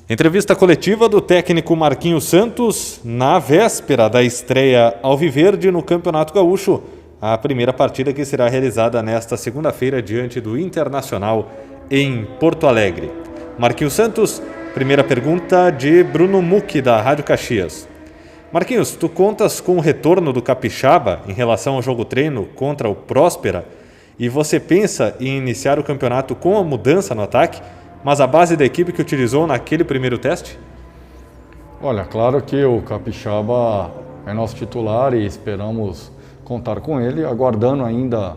Entrevista coletiva do técnico Marquinhos Santos na véspera da estreia alviverde no Campeonato Gaúcho, a primeira partida que será realizada nesta segunda-feira diante do Internacional em Porto Alegre. Marquinhos Santos, primeira pergunta de Bruno Mucchi, da Rádio Caxias. Marquinhos, tu contas com o retorno do Capixaba em relação ao jogo-treino contra o Próspera e você pensa em iniciar o campeonato com a mudança no ataque, mas a base da equipe que utilizou naquele primeiro teste? Olha, claro que o Capixaba é nosso titular e esperamos contar com ele, aguardando ainda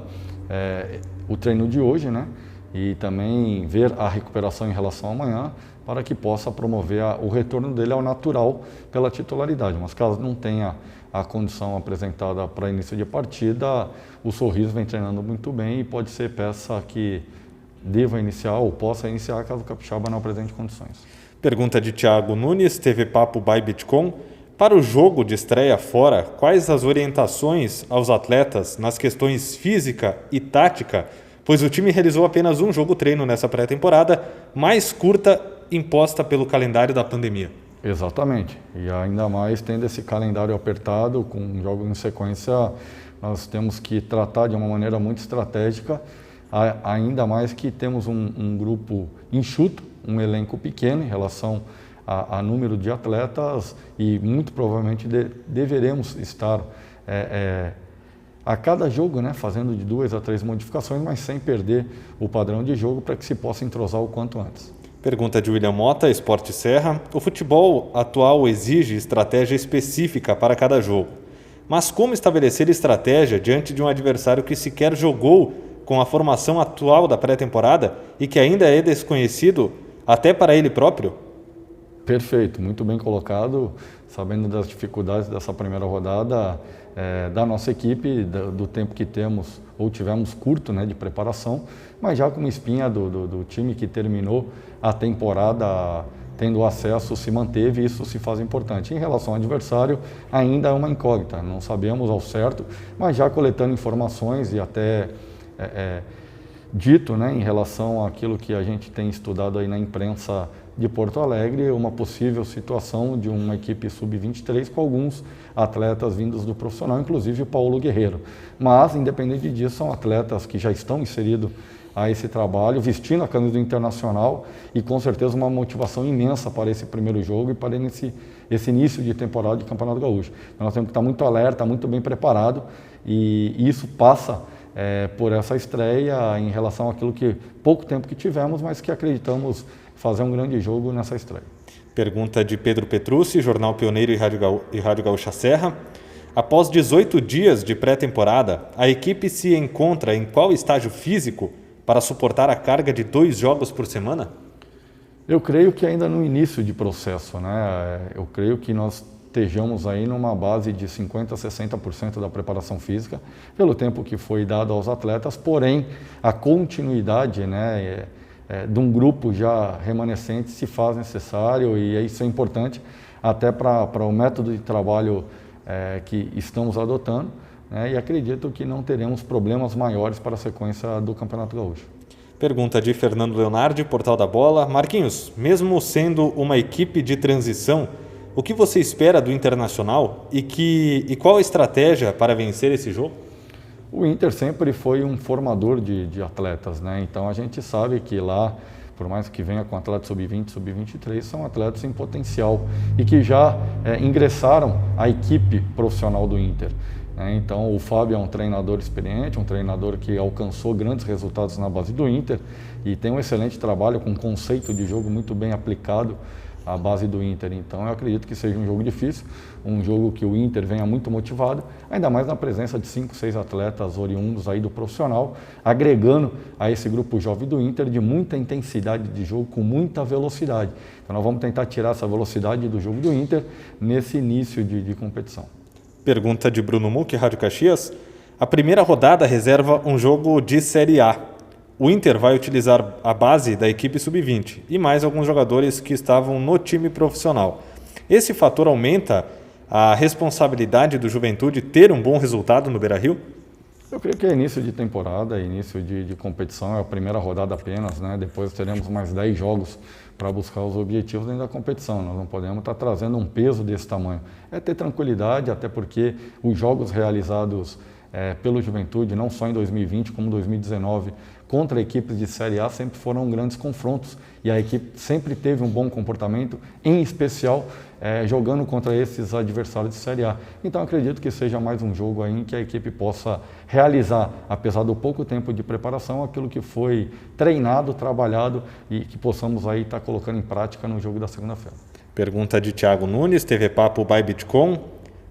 o treino de hoje, né? E também ver a recuperação em relação ao amanhã, para que possa promover o retorno dele ao natural pela titularidade. Mas caso não tenha a condição apresentada para início de partida, o Sorriso vem treinando muito bem e pode ser peça que deva iniciar ou possa iniciar caso o Capixaba não apresente condições. Pergunta de Thiago Nunes, TV Papo by Bitcom. Para o jogo de estreia fora, quais as orientações aos atletas nas questões física e tática, pois o time realizou apenas um jogo-treino nessa pré-temporada, mais curta imposta pelo calendário da pandemia? Exatamente, e ainda mais tendo esse calendário apertado, com jogos em sequência, nós temos que tratar de uma maneira muito estratégica, ainda mais que temos um grupo enxuto, um elenco pequeno em relação a número de atletas e muito provavelmente deveremos estar a cada jogo, né, fazendo de 2 a 3 modificações, mas sem perder o padrão de jogo para que se possa entrosar o quanto antes. Pergunta de William Mota, Esporte Serra. O futebol atual exige estratégia específica para cada jogo. Mas como estabelecer estratégia diante de um adversário que sequer jogou com a formação atual da pré-temporada e que ainda é desconhecido até para ele próprio? Perfeito, muito bem colocado, sabendo das dificuldades dessa primeira rodada da nossa equipe, do tempo que temos ou tivemos curto, né, de preparação, mas já com uma espinha do time que terminou a temporada tendo acesso, se manteve, e isso se faz importante. Em relação ao adversário, ainda é uma incógnita, não sabemos ao certo, mas já coletando informações e até dito, né, em relação àquilo que a gente tem estudado aí na imprensa de Porto Alegre, uma possível situação de uma equipe sub-23 com alguns atletas vindos do profissional, inclusive o Paulo Guerreiro. Mas, independente disso, são atletas que já estão inseridos a esse trabalho, vestindo a camisa do Internacional e com certeza uma motivação imensa para esse primeiro jogo e para esse início de temporada de Campeonato Gaúcho. Então, nós temos que estar muito alerta, muito bem preparado e isso passa por essa estreia em relação àquilo que pouco tempo que tivemos, mas que acreditamos fazer um grande jogo nessa estreia. Pergunta de Pedro Petrucci, Jornal Pioneiro e Rádio Gaúcha Serra. Após 18 dias de pré-temporada, a equipe se encontra em qual estágio físico para suportar a carga de 2 jogos por semana? Eu creio que ainda no início de processo, né? Eu creio que nós estejamos aí numa base de 50% a 60% da preparação física, pelo tempo que foi dado aos atletas, porém a continuidade, né, de um grupo já remanescente se faz necessário e isso é importante até para o método de trabalho que estamos adotando, né, e acredito que não teremos problemas maiores para a sequência do Campeonato Gaúcho. Pergunta de Fernando Leonardi, Portal da Bola. Marquinhos, mesmo sendo uma equipe de transição, o que você espera do Internacional e qual a estratégia para vencer esse jogo? O Inter sempre foi um formador de atletas, né? Então a gente sabe que lá, por mais que venha com atletas sub-20, sub-23, são atletas em potencial e que já ingressaram à equipe profissional do Inter. Então o Fábio é um treinador experiente, um treinador que alcançou grandes resultados na base do Inter e tem um excelente trabalho com um conceito de jogo muito bem aplicado à base do Inter. Então eu acredito que seja um jogo difícil, um jogo que o Inter venha muito motivado, ainda mais na presença de 5, 6 atletas oriundos aí do profissional, agregando a esse grupo jovem do Inter de muita intensidade de jogo, com muita velocidade. Então nós vamos tentar tirar essa velocidade do jogo do Inter nesse início de competição. Pergunta de Bruno Mucchi, Rádio Caxias. A primeira rodada reserva um jogo de Série A. O Inter vai utilizar a base da equipe sub-20 e mais alguns jogadores que estavam no time profissional. Esse fator aumenta a responsabilidade do Juventude ter um bom resultado no Beira-Rio? Eu creio que é início de temporada, início de competição, é a primeira rodada apenas, né? Depois teremos mais 10 jogos para buscar os objetivos dentro da competição. Nós não podemos estar trazendo um peso desse tamanho. É ter tranquilidade, até porque os jogos realizados pelo Juventude, não só em 2020 como 2019, contra equipes de Série A sempre foram grandes confrontos e a equipe sempre teve um bom comportamento, em especial jogando contra esses adversários de Série A. Então acredito que seja mais um jogo aí em que a equipe possa realizar, apesar do pouco tempo de preparação, aquilo que foi treinado, trabalhado e que possamos aí estar colocando em prática no jogo da segunda-feira. Pergunta de Thiago Nunes, TV Papo by Bitcoin.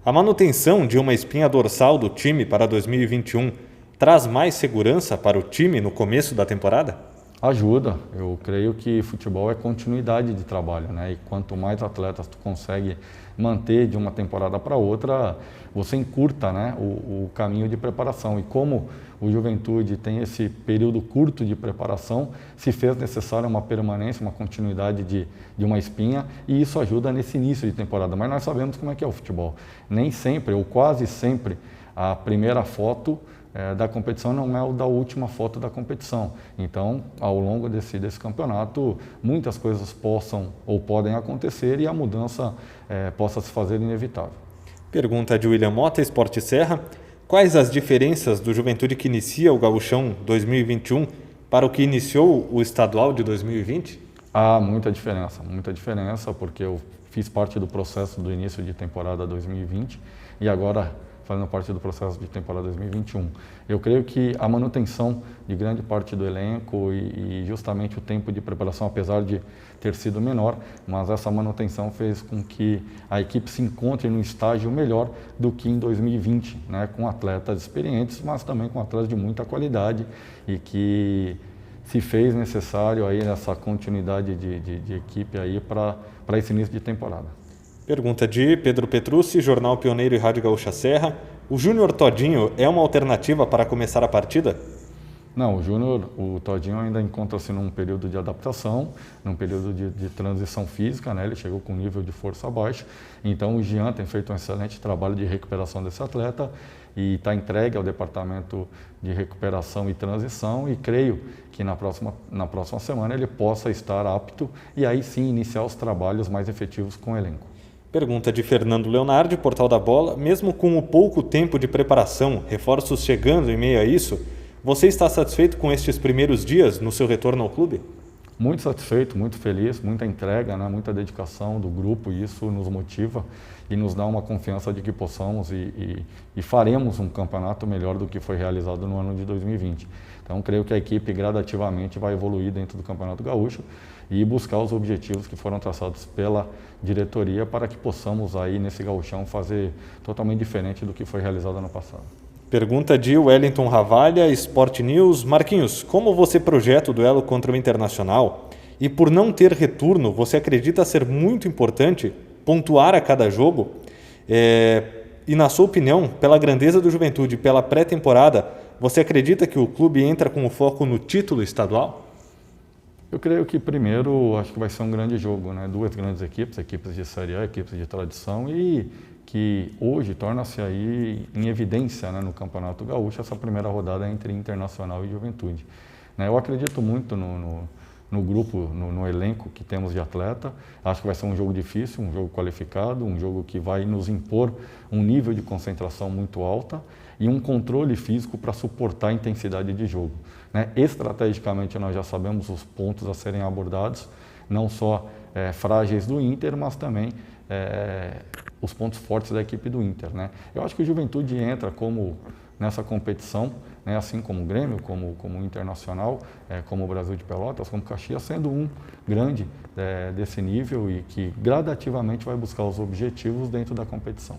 A manutenção de uma espinha dorsal do time para 2021 traz mais segurança para o time no começo da temporada? Ajuda. Eu creio que futebol é continuidade de trabalho, né? E quanto mais atletas tu consegue manter de uma temporada para outra, você encurta, né, o caminho de preparação. E como o Juventude tem esse período curto de preparação, se fez necessária uma permanência, uma continuidade de uma espinha, e isso ajuda nesse início de temporada. Mas nós sabemos como é que é o futebol. Nem sempre, ou quase sempre, a primeira foto da competição não é o da última foto da competição. Então, ao longo desse campeonato, muitas coisas possam ou podem acontecer e a mudança possa se fazer inevitável. Pergunta de William Mota, Esporte Serra. Quais as diferenças do Juventude que inicia o Gauchão 2021 para o que iniciou o estadual de 2020? Muita diferença, porque eu fiz parte do processo do início de temporada 2020 e agora fazendo parte do processo de temporada 2021. Eu creio que a manutenção de grande parte do elenco e justamente o tempo de preparação, apesar de ter sido menor, mas essa manutenção fez com que a equipe se encontre num estágio melhor do que em 2020, né, com atletas experientes, mas também com atletas de muita qualidade e que se fez necessário aí essa continuidade de equipe aí para esse início de temporada. Pergunta de Pedro Petrucci, Jornal Pioneiro e Rádio Gaúcha Serra. O Júnior Todinho é uma alternativa para começar a partida? Não, o Todinho ainda encontra-se num período de adaptação, num período de transição física, né? Ele chegou com um nível de força baixo, então o Jean tem feito um excelente trabalho de recuperação desse atleta e está entregue ao departamento de recuperação e transição e creio que na próxima semana ele possa estar apto e aí sim iniciar os trabalhos mais efetivos com o elenco. Pergunta de Fernando Leonardo, Portal da Bola. Mesmo com o pouco tempo de preparação, reforços chegando em meio a isso, você está satisfeito com estes primeiros dias no seu retorno ao clube? Muito satisfeito, muito feliz, muita entrega, né, muita dedicação do grupo, e isso nos motiva e nos dá uma confiança de que possamos e faremos um campeonato melhor do que foi realizado no ano de 2020. Então, creio que a equipe gradativamente vai evoluir dentro do Campeonato Gaúcho e buscar os objetivos que foram traçados pela diretoria para que possamos aí nesse gauchão fazer totalmente diferente do que foi realizado ano passado. Pergunta de Wellington Ravalha, Sport News. Marquinhos, como você projeta o duelo contra o Internacional? E por não ter retorno, você acredita ser muito importante pontuar a cada jogo? E na sua opinião, pela grandeza do Juventude e pela pré-temporada, você acredita que o clube entra com o foco no título estadual? Eu creio que primeiro, acho que vai ser um grande jogo, né? Duas grandes equipes de Série A, equipes de tradição e que hoje torna-se aí em evidência, né, no Campeonato Gaúcho essa primeira rodada entre Internacional e Juventude. Né? Eu acredito muito no grupo, no elenco que temos de atleta. Acho que vai ser um jogo difícil, um jogo qualificado, um jogo que vai nos impor um nível de concentração muito alta e um controle físico para suportar a intensidade de jogo. Né? Estrategicamente nós já sabemos os pontos a serem abordados, não só frágeis do Inter, mas também os pontos fortes da equipe do Inter. Né? Eu acho que o Juventude entra nessa competição, né, assim como o Grêmio, como o Internacional, como o Brasil de Pelotas, como o Caxias, sendo um grande desse nível e que gradativamente vai buscar os objetivos dentro da competição.